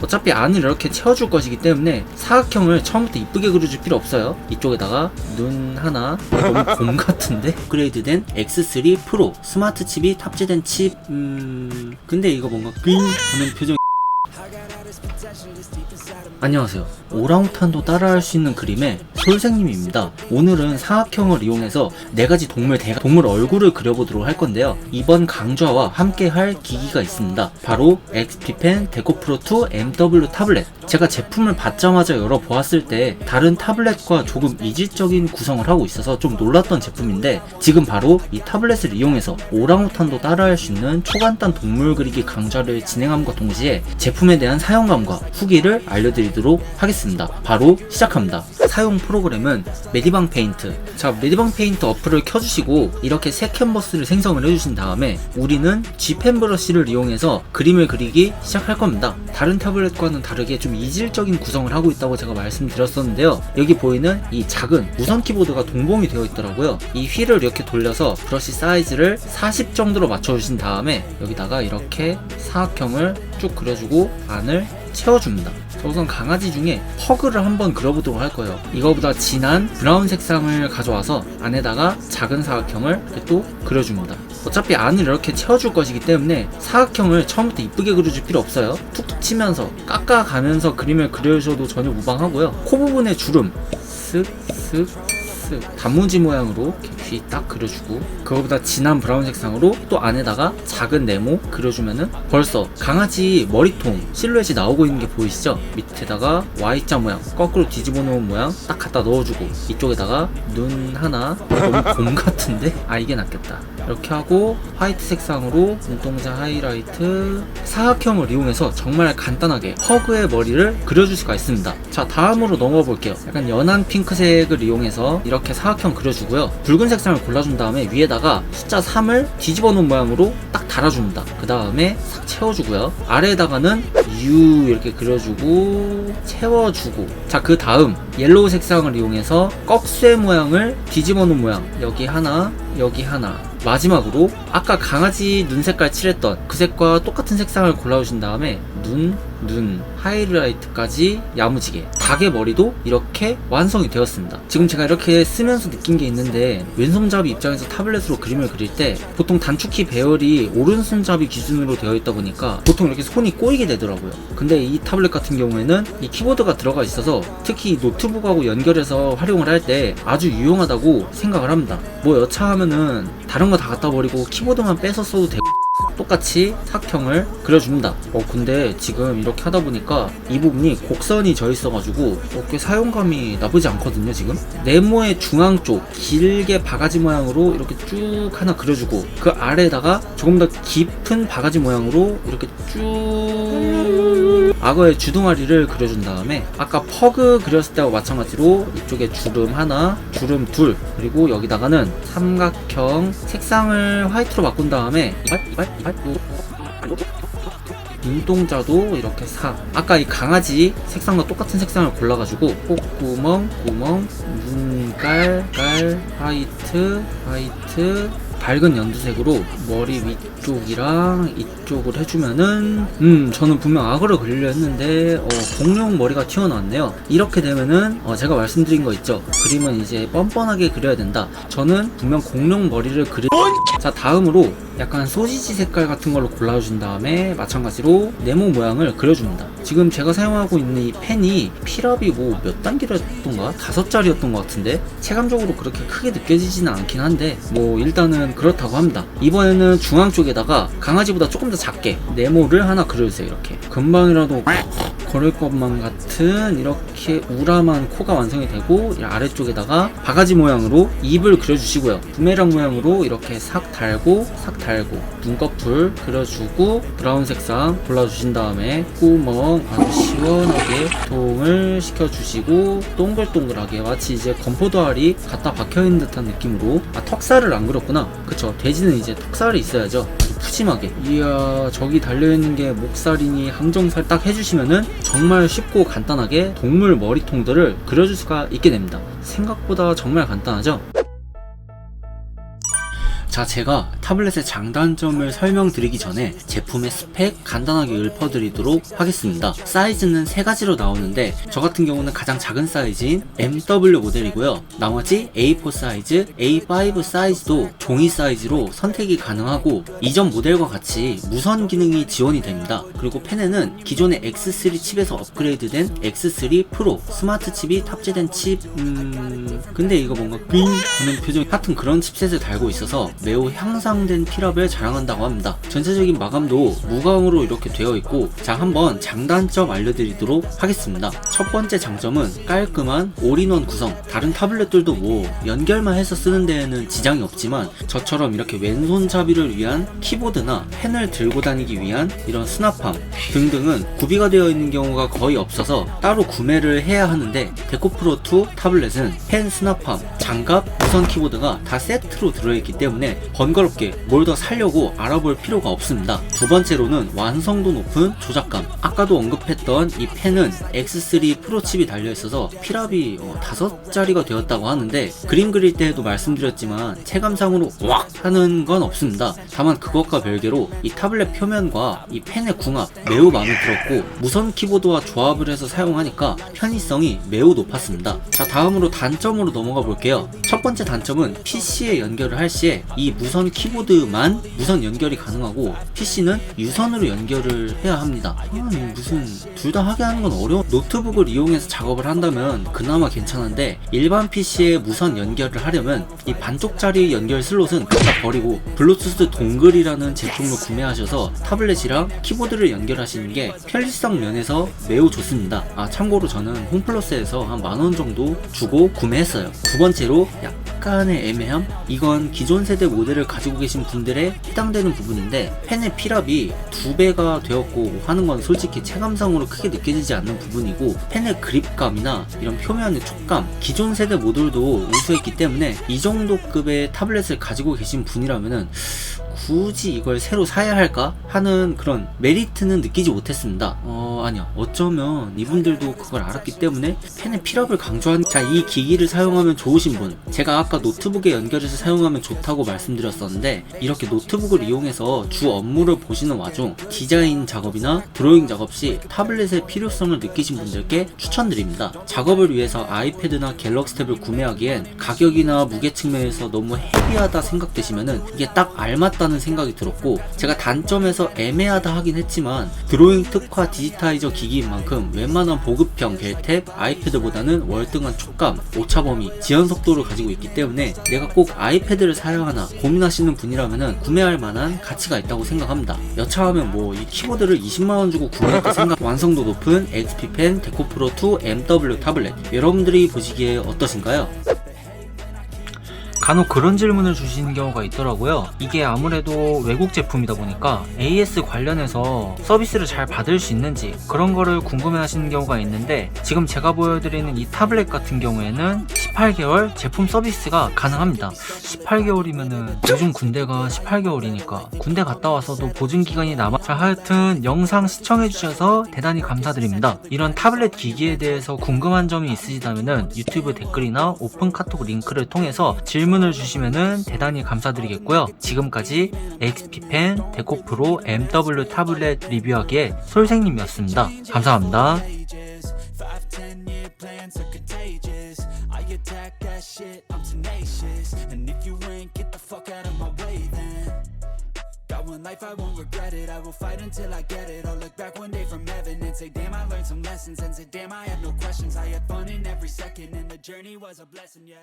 어차피 안을 이렇게 채워줄 것이기 때문에 사각형을 처음부터 이쁘게 그려줄 필요 없어요. 이쪽에다가 눈 하나, 너무 곰 같은데? 업그레이드된 X3 프로 스마트 칩이 탑재된 칩. 근데 이거 뭔가 끙 하는 표정. 안녕하세요. 오랑우탄도 따라할 수 있는 그림의 솔생님입니다. 오늘은 사각형을 이용해서 4가지 동물 얼굴을 그려보도록 할 건데요. 이번 강좌와 함께 할 기기가 있습니다. 바로 XPpen 데코프로2 MW 타블렛. 제가 제품을 받자마자 열어보았을 때 다른 타블렛과 조금 이질적인 구성을 하고 있어서 좀 놀랐던 제품인데, 지금 바로 이 타블렛을 이용해서 오랑우탄도 따라할 수 있는 초간단 동물 그리기 강좌를 진행함과 동시에 제품에 대한 사용감과 후기를 알려드리도록 하겠습니다. 바로 시작합니다. 사용 프로그램은 메디방 페인트. 자, 메디방 페인트 어플을 켜주시고 이렇게 새 캔버스를 생성을 해주신 다음에 우리는 G펜 브러쉬를 이용해서 그림을 그리기 시작할 겁니다. 다른 타블렛과는 다르게 좀 이질적인 구성을 하고 있다고 제가 말씀드렸었는데요. 여기 보이는 이 작은 무선 키보드가 동봉이 되어 있더라고요. 이 휠을 이렇게 돌려서 브러쉬 사이즈를 40 정도로 맞춰주신 다음에 여기다가 이렇게 사각형을 쭉 그려주고 안을 채워줍니다. 자, 우선 강아지 중에 퍼그를 한번 그려보도록 할 거예요. 이거보다 진한 브라운 색상을 가져와서 안에다가 작은 사각형을 이렇게 또 그려줍니다. 어차피 안을 이렇게 채워줄 것이기 때문에 사각형을 처음부터 이쁘게 그려줄 필요 없어요. 툭툭 치면서 깎아가면서 그림을 그려주셔도 전혀 무방하고요. 코 부분에 주름 쓱쓱 단무지 모양으로 이렇게 귀 딱 그려주고, 그거보다 진한 브라운 색상으로 또 안에다가 작은 네모 그려주면은 벌써 강아지 머리통 실루엣이 나오고 있는 게 보이시죠? 밑에다가 Y자 모양 거꾸로 뒤집어 놓은 모양 딱 갖다 넣어주고, 이쪽에다가 눈 하나, 너무 곰 같은데? 아, 이게 낫겠다. 이렇게 하고 화이트 색상으로 눈동자 하이라이트. 사각형을 이용해서 정말 간단하게 허그의 머리를 그려줄 수가 있습니다. 자, 다음으로 넘어가 볼게요. 약간 연한 핑크색을 이용해서 이렇게 사각형 그려주고요. 붉은 색상을 골라준 다음에 위에다가 숫자 3을 뒤집어 놓은 모양으로 딱 달아줍니다. 그 다음에 싹 채워주고요. 아래에다가는 U 이렇게 그려주고 채워주고, 자, 그 다음 옐로우 색상을 이용해서 꺽쇠 모양을 뒤집어 놓은 모양, 여기 하나, 여기 하나. 마지막으로 아까 강아지 눈 색깔 칠했던 그 색과 똑같은 색상을 골라주신 다음에 눈 하이라이트까지 야무지게. 닭의 머리도 이렇게 완성이 되었습니다. 지금 제가 이렇게 쓰면서 느낀 게 있는데, 왼손잡이 입장에서 타블렛으로 그림을 그릴 때 보통 단축키 배열이 오른손잡이 기준으로 되어 있다 보니까 보통 이렇게 손이 꼬이게 되더라고요. 근데 이 타블렛 같은 경우에는 이 키보드가 들어가 있어서 특히 노트북하고 연결해서 활용을 할 때 아주 유용하다고 생각을 합니다. 뭐 여차하면은 다른 거 다 갖다 버리고 키보드만 빼서 써도 되고, 똑같이 사각형을 그려줍니다. 근데 지금 이렇게 하다 보니까 이 부분이 곡선이 져 있어가지고 꽤 사용감이 나쁘지 않거든요. 지금 네모의 중앙 쪽 길게 바가지 모양으로 이렇게 쭉 하나 그려주고, 그 아래에다가 조금 더 깊은 바가지 모양으로 이렇게 쭉 악어의 주둥아리를 그려준 다음에 아까 퍼그 그렸을 때와 마찬가지로 이쪽에 주름 하나, 주름 둘, 그리고 여기다가는 삼각형 색상을 화이트로 바꾼 다음에 눈동자도 이렇게 아까 이 강아지 색상과 똑같은 색상을 골라가지고 콧구멍, 구멍, 눈깔, 화이트, 밝은 연두색으로 머리 위쪽이랑 이쪽을 해주면은 저는 분명 악어를 그리려 했는데 공룡 머리가 튀어나왔네요. 이렇게 되면은 제가 말씀드린 거 있죠, 그림은 이제 뻔뻔하게 그려야 된다. 저는 분명 공룡 머리를 자, 다음으로 약간 소시지 색깔 같은 걸로 골라준 다음에 마찬가지로 네모 모양을 그려줍니다. 지금 제가 사용하고 있는 이 펜이 필압이 뭐 몇 단계였던가? 5짜리였던 것 같은데 체감적으로 그렇게 크게 느껴지지는 않긴 한데 뭐 일단은 그렇다고 합니다. 이번에는 중앙 쪽에다가 강아지보다 조금 더 작게 네모를 하나 그려주세요. 이렇게 금방이라도 걸을 것만 같은 이렇게 우람한 코가 완성이 되고, 아래쪽에다가 바가지 모양으로 입을 그려주시고요. 부메랑 모양으로 이렇게 싹 달고 눈꺼풀 그려주고, 브라운 색상 골라주신 다음에 구멍 아주 시원하게 통을 시켜주시고, 동글동글하게 마치 이제 건포도알이 갖다 박혀있는 듯한 느낌으로. 턱살을 안 그렸구나. 그쵸, 돼지는 이제 턱살이 있어야죠. 푸짐하게. 이야, 저기 달려있는 게 목살이니 항정살 딱 해주시면은 정말 쉽고 간단하게 동물 머리통들을 그려줄 수가 있게 됩니다. 생각보다 정말 간단하죠? 자, 제가 타블렛의 장단점을 설명드리기 전에 제품의 스펙 간단하게 읊어드리도록 하겠습니다. 사이즈는 3가지로 나오는데 저 같은 경우는 가장 작은 사이즈인 MW 모델이고요. 나머지 A4 사이즈, A5 사이즈도 종이 사이즈로 선택이 가능하고 이전 모델과 같이 무선 기능이 지원이 됩니다. 그리고 펜에는 기존의 X3 칩에서 업그레이드된 X3 프로 스마트 칩이 탑재된 칩, 근데 이거 뭔가 윙 하는 표정 같은 그런 칩셋을 달고 있어서 매우 향상된 피랍을 자랑한다고 합니다. 전체적인 마감도 무광으로 이렇게 되어 있고, 자, 한번 장단점 알려드리도록 하겠습니다. 첫 번째 장점은 깔끔한 올인원 구성. 다른 타블렛들도 뭐 연결만 해서 쓰는 데에는 지장이 없지만 저처럼 이렇게 왼손잡이를 위한 키보드나 펜을 들고 다니기 위한 이런 수납함 등등은 구비가 되어 있는 경우가 거의 없어서 따로 구매를 해야 하는데, 데코프로2 타블렛은 펜, 수납함, 장갑, 무선 키보드가 다 세트로 들어있기 때문에 번거롭게 뭘 더 사려고 알아볼 필요가 없습니다. 두 번째로는 완성도 높은 조작감. 아까도 언급했던 이 펜은 X3 프로 칩이 달려있어서 피랍이 5자리가 되었다고 하는데, 그림 그릴 때에도 말씀드렸지만 체감상으로 왁 하는 건 없습니다. 다만 그것과 별개로 이 타블렛 표면과 이 펜의 궁합 매우 마음에 들었고, 무선 키보드와 조합을 해서 사용하니까 편의성이 매우 높았습니다. 자, 다음으로 단점으로 넘어가 볼게요. 첫 번째 단점은 PC에 연결을 할 시에 이 무선 키보드만 무선 연결이 가능하고 PC는 유선으로 연결을 해야 합니다. 무슨 둘 다 하게 하는 건 어려워. 노트북을 이용해서 작업을 한다면 그나마 괜찮은데, 일반 PC에 무선 연결을 하려면 이 반쪽짜리 연결 슬롯은 갖다 버리고 블루투스 동글이라는 제품을 구매하셔서 타블렛이랑 키보드를 연결하시는 게 편리성 면에서 매우 좋습니다. 참고로 저는 홈플러스에서 한 10,000원 정도 주고 구매했어요. 두 번째로 약간의 애매함? 이건 기존 세대 모델을 가지고 계신 분들에 해당되는 부분인데, 펜의 피랍이 2배가 되었고 하는 건 솔직히 체감상으로 크게 느껴지지 않는 부분이고, 펜의 그립감이나 이런 표면의 촉감, 기존 세대 모델도 우수했기 때문에 이 정도 급의 타블렛을 가지고 계신 분이라면은 굳이 이걸 새로 사야 할까 하는 그런 메리트는 느끼지 못했습니다. 아니야, 어쩌면 이분들도 그걸 알았기 때문에 펜의 피랍을 강조한. 자, 이 기기를 사용하면 좋으신 분, 제가 아까 노트북에 연결해서 사용하면 좋다고 말씀드렸었는데, 이렇게 노트북을 이용해서 주 업무를 보시는 와중 디자인 작업이나 드로잉 작업 시 타블렛의 필요성을 느끼신 분들께 추천드립니다. 작업을 위해서 아이패드나 갤럭시 탭을 구매하기엔 가격이나 무게 측면에서 너무 헤비하다 생각되시면은 이게 딱 알맞다는 생각이 들었고, 제가 단점에서 애매하다 하긴 했지만 드로잉 특화 디지타이저 기기인 만큼 웬만한 보급형 벨탭, 아이패드보다는 월등한 촉감, 오차 범위, 지연 속도를 가지고 있기 때문에 내가 꼭 아이패드를 사야 하나 고민하시는 분이라면 구매할 만한 가치가 있다고 생각합니다. 여차하면 뭐 이 키보드를 200,000원 주고 구매했다 생각. 완성도 높은 XPpen 데코프로2 MW 타블렛, 여러분들이 보시기에 어떠신가요? 간혹 그런 질문을 주시는 경우가 있더라고요. 이게 아무래도 외국 제품이다 보니까 AS 관련해서 서비스를 잘 받을 수 있는지 그런 거를 궁금해 하시는 경우가 있는데, 지금 제가 보여드리는 이 타블렛 같은 경우에는 18개월 제품 서비스가 가능합니다. 18개월이면은 요즘 군대가 18개월이니까 군대 갔다 와서도 보증기간이 남아. 자, 하여튼 영상 시청해주셔서 대단히 감사드립니다. 이런 타블렛 기기에 대해서 궁금한 점이 있으시다면은 유튜브 댓글이나 오픈 카톡 링크를 통해서 질문을 주시면은 대단히 감사드리겠고요. 지금까지 XPpen 데코프로 MW 타블렛 리뷰하기의 솔생님이었습니다. 감사합니다. I attack that shit, I'm tenacious. And if you ain't, get the fuck out of my way then. Got one life, I won't regret it. I will fight until I get it. I'll look back one day from heaven and say, damn, I learned some lessons. And say, damn, I had no questions. I had fun in every second, and the journey was a blessing, yeah.